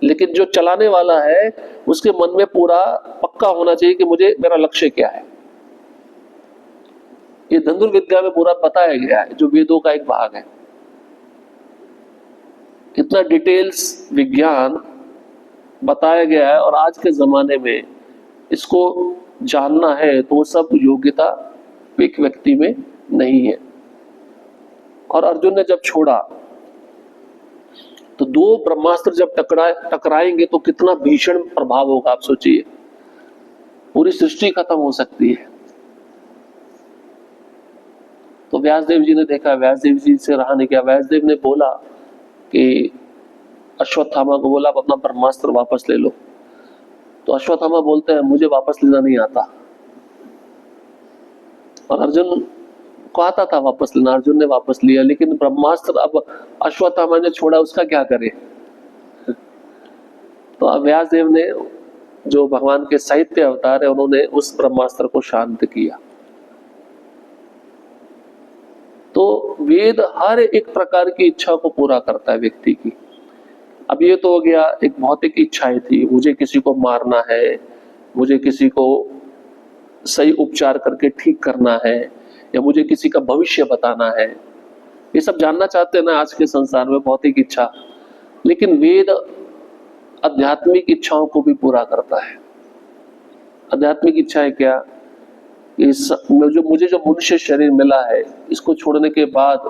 लेकिन जो चलाने वाला है उसके मन में पूरा पक्का होना चाहिए कि मुझे मेरा लक्ष्य क्या है। ये धनुर्विद्या में पूरा बताया गया है, जो वेदों का एक भाग है। इतना डिटेल्स विज्ञान बताया गया है, और आज के जमाने में इसको जानना है तो वो सब योग्यता एक व्यक्ति में नहीं है। और अर्जुन ने जब छोड़ा तो दो ब्रह्मास्त्र जब टकराएंगे तो कितना भीषण प्रभाव होगा, आप सोचिए। पूरी सृष्टि खत्म हो सकती है। तो व्यासदेव जी ने देखा, व्यासदेव जी से रहा नहीं गया। व्यासदेव ने बोला कि अश्वत्थामा को बोला, आप अपना ब्रह्मास्त्र वापस ले लो। तो अश्वत्थामा बोलते हैं, मुझे वापस लेना नहीं आता। और अर्जुन को आता था वापस लेना, अर्जुन ने वापस लिया। लेकिन ब्रह्मास्त्र अब अश्वत्थामा ने छोड़ा, उसका क्या करे। तो अब व्यासदेव ने, जो भगवान के साहित्य अवतार है, उन्होंने उस ब्रह्मास्त्र को शांत किया। तो वेद हर एक प्रकार की इच्छा को पूरा करता है व्यक्ति की। अब ये तो हो गया एक भौतिक इच्छाएं थी, मुझे किसी को मारना है, मुझे किसी को सही उपचार करके ठीक करना है, या मुझे किसी का भविष्य बताना है। ये सब जानना चाहते हैं ना आज के संसार में, भौतिक इच्छा। लेकिन वेद आध्यात्मिक इच्छाओं को भी पूरा करता है। आध्यात्मिक इच्छा है क्या, मुझे जो मनुष्य शरीर मिला है, इसको छोड़ने के बाद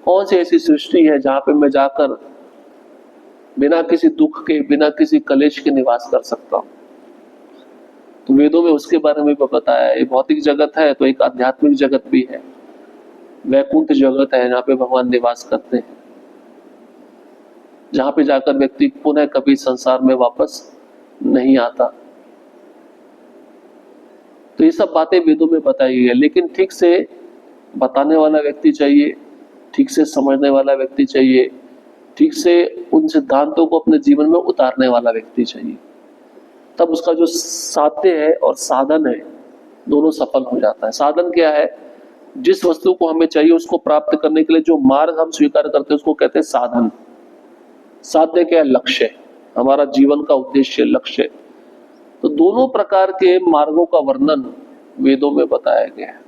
कौन सी ऐसी सृष्टि है जहां पे मैं जाकर बिना किसी दुख के, बिना किसी कलेश के निवास कर सकता हूं। तो वेदों में उसके बारे में भी बताया है। भौतिक जगत है तो एक आध्यात्मिक जगत भी है, वैकुंठ जगत है जहाँ पे भगवान निवास करते हैं, जहां पे जाकर व्यक्ति पुनः कभी संसार में वापस नहीं आता। तो ये सब बातें वेदों में बताई गई है। लेकिन ठीक से बताने वाला व्यक्ति चाहिए, ठीक से समझने वाला व्यक्ति चाहिए, ठीक से उन सिद्धांतों को अपने जीवन में उतारने वाला व्यक्ति चाहिए। तब उसका जो साध्य है और साधन है, दोनों सफल हो जाता है। साधन क्या है, जिस वस्तु को हमें चाहिए उसको प्राप्त करने के लिए जो मार्ग हम स्वीकार करते हैं उसको कहते हैं साधन। साध्य क्या है, लक्ष्य, हमारा जीवन का उद्देश्य, लक्ष्य। तो दोनों प्रकार के मार्गों का वर्णन वेदों में बताया गया है।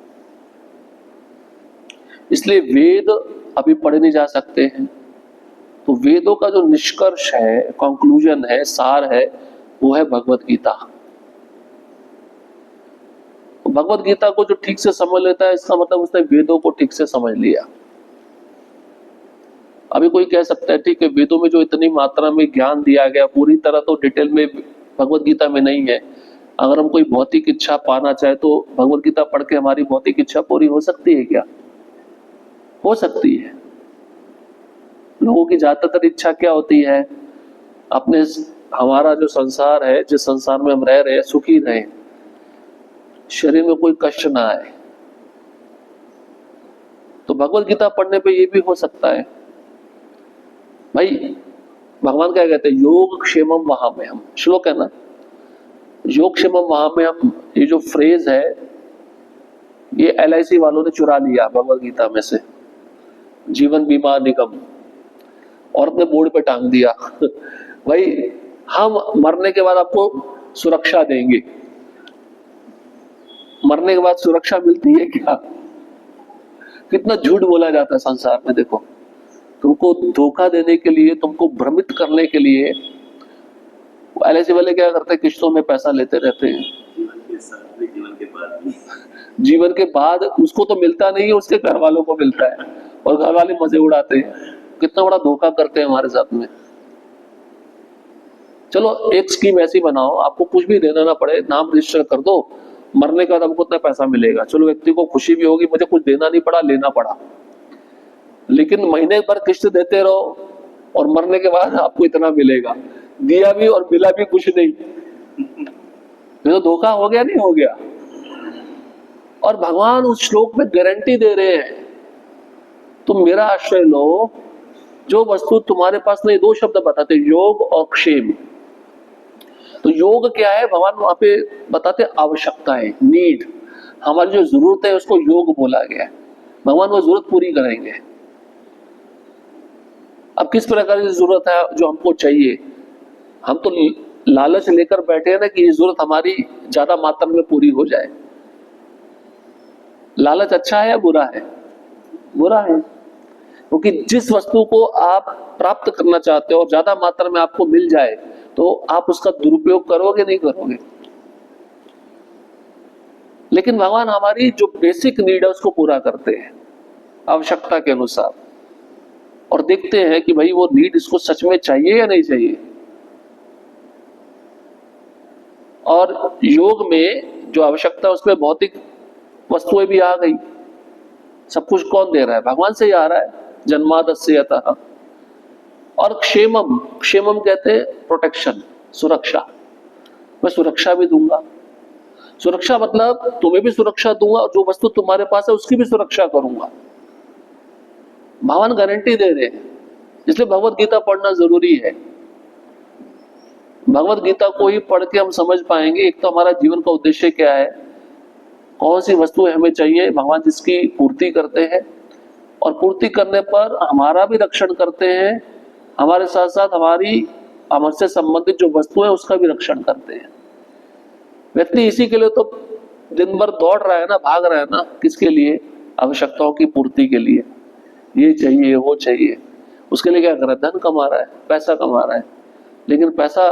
इसलिए वेद अभी पढ़े नहीं जा सकते हैं। तो वेदों का जो निष्कर्ष है, कंक्लूजन है, सार है, वो है भगवत गीता। तो भगवत गीता को जो ठीक से समझ लेता है, इसका मतलब उसने वेदों को ठीक से समझ लिया। अभी कोई कह सकता है ठीक है, वेदों में जो इतनी मात्रा में ज्ञान दिया गया पूरी तरह तो डिटेल में भगवत गीता में नहीं है। अगर हम कोई भौतिक इच्छा पाना चाहे तो भगवत गीता पढ़ के हमारी भौतिक इच्छा पूरी हो सकती है क्या? हो सकती है। लोगों की ज्यादातर इच्छा क्या होती है, अपने हमारा जो संसार है, जिस संसार में हम रह रहे हैं, सुखी रहे, शरीर में कोई कष्ट ना आए। तो भगवत गीता पढ़ने पे ये भी हो सकता है। भाई भगवान क्या कहते हैं, योग क्षेमम वहाम्यहम्, श्लोक है ना, योग क्षेमम वहाम्यहम्। ये जो फ्रेज है ये LIC वालों ने चुरा लिया भगवत गीता में से, जीवन बीमा निगम, और अपने बोर्ड पे टांग दिया। भाई हम मरने के बाद आपको सुरक्षा देंगे। मरने के बाद सुरक्षा मिलती है क्या? कितना झूठ बोला जाता है संसार में। देखो, तुमको धोखा देने के लिए, तुमको भ्रमित करने के लिए LIC वाले क्या करते हैं, किश्तों में पैसा लेते रहते हैं। जीवन के बाद उसको तो मिलता नहीं है, उसके घर वालों को मिलता है, और घर वाले मजे उड़ाते हैं। कितना बड़ा धोखा करते हैं हमारे साथ में। चलो एक स्कीम ऐसी बनाओ, आपको कुछ भी देना ना पड़े, नाम रजिस्टर कर दो, मरने के बाद हमको उतना पैसा मिलेगा। चलो व्यक्ति को खुशी भी होगी, मुझे कुछ देना नहीं पड़ा, लेना पड़ा। लेकिन महीने भर किश्त देते रहो और मरने के बाद आपको इतना मिलेगा, दिया भी और मिला भी कुछ नहीं। तो धोखा हो गया, नहीं हो गया? और भगवान उस श्लोक में गारंटी दे रहे हैं, तुम मेरा आश्रय लो, जो वस्तु तुम्हारे पास नहीं। दो शब्द बताते, योग और क्षेम। तो योग क्या है, भगवान वहां पे बताते आवश्यकता है, नीड। हमारी जो जरूरत है उसको योग बोला गया है। भगवान वो जरूरत पूरी करेंगे। अब किस प्रकार की जरूरत है जो हमको चाहिए? हम तो लालच लेकर बैठे हैं ना कि ये जरूरत हमारी ज्यादा मात्रा में पूरी हो जाए। लालच अच्छा है या बुरा है? बुरा है। क्योंकि जिस वस्तु को आप प्राप्त करना चाहते हो और ज्यादा मात्रा में आपको मिल जाए तो आप उसका दुरुपयोग करोगे नहीं करोगे। लेकिन भगवान हमारी जो बेसिक नीड है उसको पूरा करते हैं आवश्यकता के अनुसार, और देखते हैं कि भाई वो नीड इसको सच में चाहिए या नहीं चाहिए। और योग में जो आवश्यकता है उसमें भौतिक वस्तुएं भी आ गई। सब कुछ कौन दे रहा है? भगवान से ही आ रहा है, जन्मादस्य अतः। और क्षेमम, क्षेमम कहते हैं प्रोटेक्शन, सुरक्षा। मैं सुरक्षा भी दूंगा। सुरक्षा मतलब तुम्हें भी सुरक्षा दूंगा और जो वस्तु तुम्हारे पास है उसकी भी सुरक्षा करूंगा। भगवान गारंटी दे रहे हैं, इसलिए भगवत गीता पढ़ना जरूरी है। भगवत गीता को ही पढ़ के हम समझ पाएंगे एक तो हमारा जीवन का उद्देश्य क्या है, कौन सी वस्तुएं हमें चाहिए, भगवान जिसकी पूर्ति करते हैं, और पूर्ति करने पर हमारा भी रक्षण करते हैं, हमारे साथ साथ हमसे संबंधित जो वस्तु है उसका भी रक्षण करते हैं। व्यक्ति इसी के लिए तो दिन भर दौड़ रहा है ना, भाग रहा है ना, किसके लिए? आवश्यकताओं की पूर्ति के लिए। ये चाहिए, वो चाहिए, उसके लिए क्या कर रहा है? धन कमा रहा है, पैसा कमा रहा है, लेकिन पैसा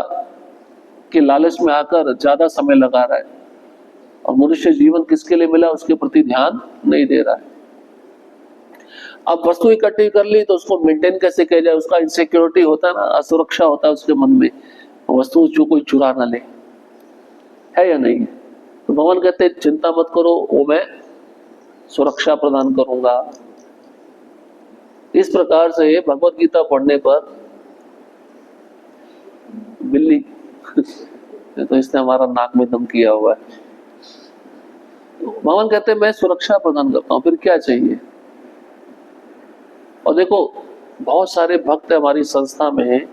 के लालच में आकर ज्यादा समय लगा रहा है और मनुष्य जीवन किसके लिए मिला उसके प्रति ध्यान नहीं दे रहा है। अब वस्तु इकट्ठी कर ली तो उसको मेंटेन कैसे किया जाए, उसका इनसिक्योरिटी होता है ना, असुरक्षा होता है उसके मन में, वस्तु जो कोई चुरा ना ले, है या नहीं? तो भगवान कहते हैं चिंता मत करो, वो मैं सुरक्षा प्रदान करूंगा। इस प्रकार से भगवत गीता पढ़ने पर बिल्ली तो इसने हमारा नाक में दम किया हुआ है। तो भगवान कहते हैं मैं सुरक्षा प्रदान करता हूं, फिर क्या चाहिए? और देखो बहुत सारे भक्त हमारी संस्था में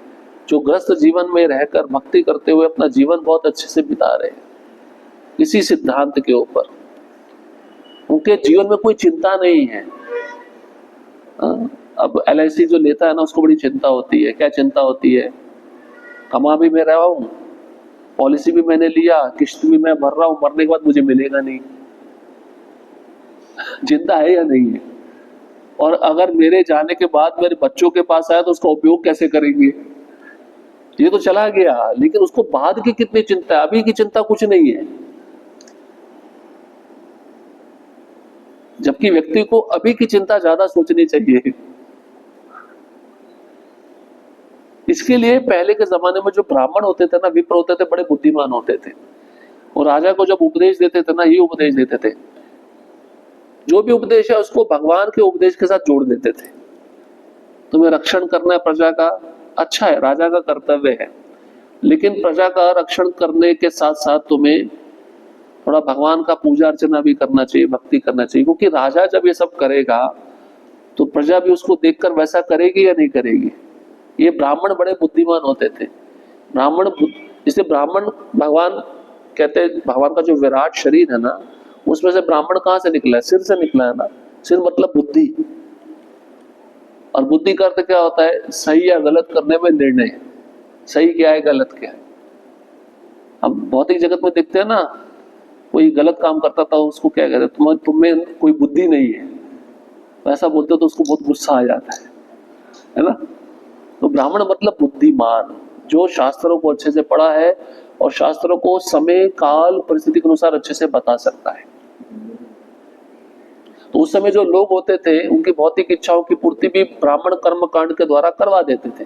जो ग्रस्त जीवन में रहकर भक्ति करते हुए अपना जीवन बहुत अच्छे से बिता रहे हैं इसी सिद्धांत के ऊपर। उनके जीवन में कोई चिंता नहीं है। अब LIC जो लेता है ना उसको बड़ी चिंता होती है। क्या चिंता होती है? कमा भी मैं रहा हूं, पॉलिसी भी मैंने लिया, किस्त भी मैं भर रहा हूं, मरने के बाद मुझे मिलेगा नहीं। चिंता है या नहीं है? और अगर मेरे जाने के बाद मेरे बच्चों के पास आया तो उसका उपयोग कैसे करेंगे? ये तो चला गया, लेकिन उसको बाद की कितनी चिंता है, अभी की चिंता कुछ नहीं है। जबकि व्यक्ति को अभी की चिंता ज्यादा सोचनी चाहिए। इसके लिए पहले के जमाने में जो ब्राह्मण होते थे ना, विप्र होते थे, बड़े बुद्धिमान होते थे, और राजा को जब उपदेश देते थे ना, ये उपदेश देते थे, जो भी उपदेश है उसको भगवान के उपदेश के साथ जोड़ देते थे। तुम्हें रक्षण करना है प्रजा का, अच्छा है, राजा का कर्तव्य है, लेकिन प्रजा का रक्षण करने के साथ साथ तुम्हें थोड़ा भगवान का पूजा अर्चना भी करना चाहिए, भक्ति करना चाहिए, क्योंकि राजा जब ये सब करेगा तो प्रजा भी उसको देखकर वैसा करेगी या नहीं करेगी। ये ब्राह्मण बड़े बुद्धिमान होते थे। इसलिए ब्राह्मण, भगवान कहते हैं भगवान का जो विराट शरीर है ना, उसमें से ब्राह्मण कहाँ से निकला है? सिर से निकला है ना। सिर मतलब बुद्धि, और बुद्धि का अर्थ क्या होता है? सही या गलत करने में निर्णय। सही क्या है, गलत क्या है। हम भौतिक जगत में देखते हैं ना, कोई गलत काम करता था उसको क्या कहते हैं? तुम्हें कोई बुद्धि नहीं है, ऐसा बोलते हो तो उसको बहुत गुस्सा आ जाता है ना। तो ब्राह्मण मतलब बुद्धिमान, जो शास्त्रों को अच्छे से पढ़ा है और शास्त्रों को समय काल परिस्थिति के अनुसार अच्छे से बता सकता है। तो उस समय जो लोग होते थे उनकी भौतिक इच्छाओं की पूर्ति भी ब्राह्मण कर्म कांड के द्वारा करवा देते थे,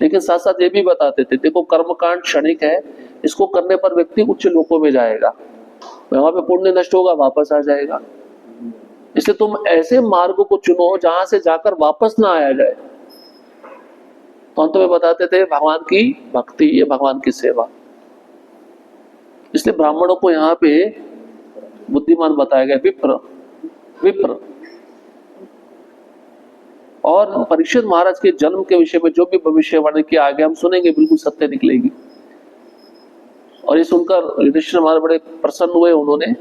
लेकिन साथ साथ ये भी बताते थे देखो कर्म कांड क्षणिक है, इसको करने पर व्यक्ति उच्च लोकों में जाएगा, वहां पे पुण्य नष्ट होगा, वापस आ जाएगा। इसलिए तुम ऐसे मार्ग को चुनो जहां से जाकर वापस ना आया जाए। तो अंत में बताते थे भगवान की भक्ति, ये भगवान की सेवा। इसलिए ब्राह्मणों को यहाँ पे बुद्धिमान बताया गया, विप्र। और परीक्षित महाराज के जन्म के विषय में जो भी भविष्यवाणी किया आगे हम सुनेंगे, बिल्कुल सत्य निकलेगी। और ये सुनकर युधिष्ठिर महाराज बड़े प्रसन्न हुए। उन्होंने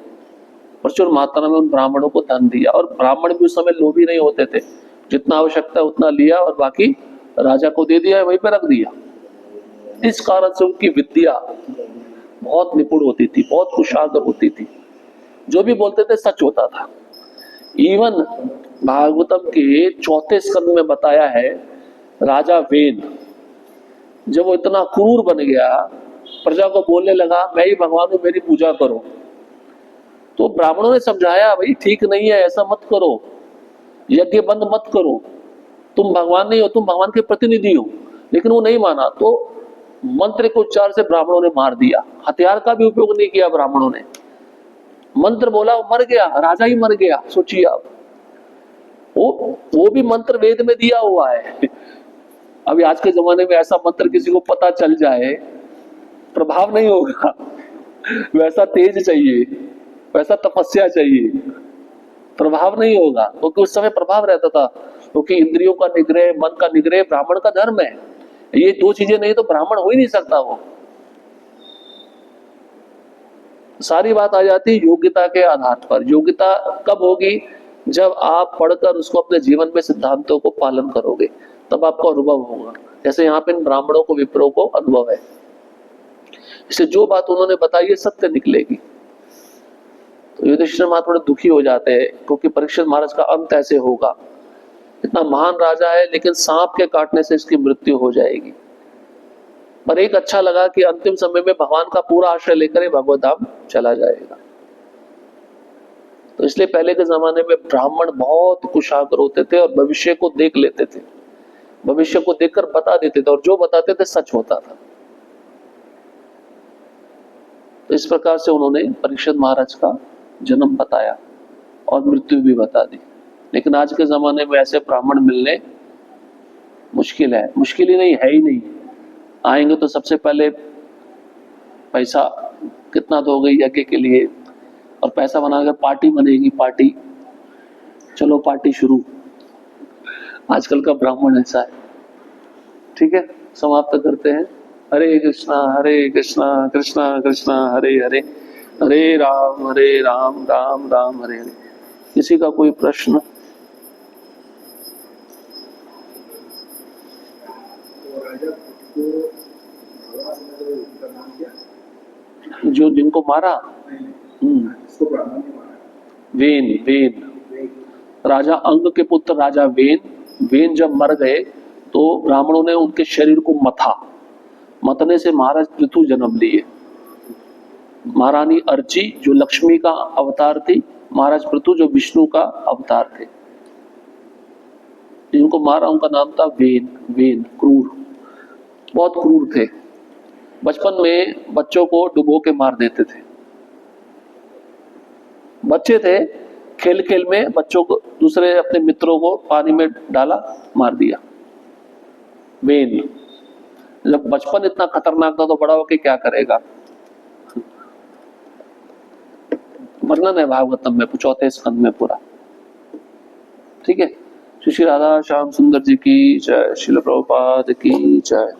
प्रचुर मात्रा में उन ब्राह्मणों को धन दिया, और ब्राह्मण भी उस समय लोभी नहीं होते थे, जितना आवश्यकता उतना लिया और बाकी राजा को दे दिया, वहीं पे रख दिया। इस कारण से उनकी विद्या बहुत निपुण होती थी, बहुत कुशाग्र होती थी, जो भी बोलते थे सच होता था। इवन भागवतम के चौथे स्कंद में बताया है, राजा वेद जब वो इतना क्रूर बन गया, प्रजा को बोलने लगा मैं ही भगवान हूं, मेरी पूजा करो, तो ब्राह्मणों ने समझाया भाई ठीक नहीं है, ऐसा मत करो, यज्ञ बंद मत करो, तुम भगवान नहीं हो, तुम भगवान के प्रतिनिधि हो। लेकिन वो नहीं माना, तो मंत्र के उच्चार से ब्राह्मणों ने मार दिया, हथियार का भी उपयोग नहीं किया ब्राह्मणों ने, मंत्र बोला वो मर गया, राजा ही मर गया। सोचिए आप, वो भी मंत्र वेद में दिया हुआ है। अभी आज के जमाने में ऐसा मंत्र किसी को पता चल जाए, प्रभाव नहीं होगा, वैसा तेज चाहिए, वैसा तपस्या चाहिए, प्रभाव नहीं होगा। क्योंकि उस समय प्रभाव रहता था, क्योंकि इंद्रियों का निग्रह, मन का निग्रह ब्राह्मण का धर्म है। ये दो चीजें नहीं तो ब्राह्मण हो ही नहीं सकता। वो सारी बात आ जाती है योग्यता के आधार पर। योग्यता कब होगी? जब आप पढ़कर उसको अपने जीवन में सिद्धांतों को पालन करोगे, तब आपको अनुभव होगा। जैसे यहाँ पे इन ब्राह्मणों को, विप्रों को अनुभव है, इससे जो बात उन्होंने बताई है सत्य निकलेगी। तो युधिष्ठिर महाराज थोड़े दुखी हो जाते हैं, क्योंकि परीक्षित महाराज का अंत ऐसे होगा। इतना महान राजा है, लेकिन सांप के काटने से इसकी मृत्यु हो जाएगी। पर एक अच्छा लगा कि अंतिम समय में भगवान का पूरा आश्रय लेकर भगवत धाम चला जाएगा। तो इसलिए पहले के जमाने में ब्राह्मण बहुत कुशाग्र होते थे और भविष्य को देख लेते थे, भविष्य को देखकर बता देते थे, और जो बताते थे सच होता था। तो इस प्रकार से उन्होंने परीक्षित महाराज का जन्म बताया और मृत्यु भी बता दी। लेकिन आज के जमाने में ऐसे ब्राह्मण मिलने मुश्किल है, मुश्किल ही नहीं है ही नहीं। आएंगे तो सबसे पहले पैसा कितना दोगे यज्ञ के लिए, और पैसा बनाकर पार्टी बनेगी, पार्टी, चलो पार्टी शुरू। आजकल का ब्राह्मण ऐसा है। ठीक है, समाप्त करते हैं। हरे कृष्णा कृष्णा कृष्णा हरे हरे, हरे राम राम राम हरे हरे। किसी का कोई प्रश्न? जो जिनको मारा, वेन, राजा अंग के पुत्र राजा वेन जब मर गए तो ब्राह्मणों ने उनके शरीर को मथा, मतने से महाराज पृथु जन्म लिए। महारानी अर्ची जो लक्ष्मी का अवतार थी, महाराज पृथु जो विष्णु का अवतार थे। जिनको मारा उनका नाम था वेन, क्रूर, बहुत क्रूर थे। बचपन में बच्चों को डुबो के मार देते थे। बच्चे थे, खेल खेल में बच्चों को, दूसरे अपने मित्रों को पानी में डाला, मार दिया। वेन, जब बचपन इतना खतरनाक था तो बड़ा होके क्या करेगा? वर्णन है भागवतम में चौथे स्कंद में पूरा। ठीक है, श्री राधा श्याम सुंदर जी की जय, श्रील प्रभुपाद की जय।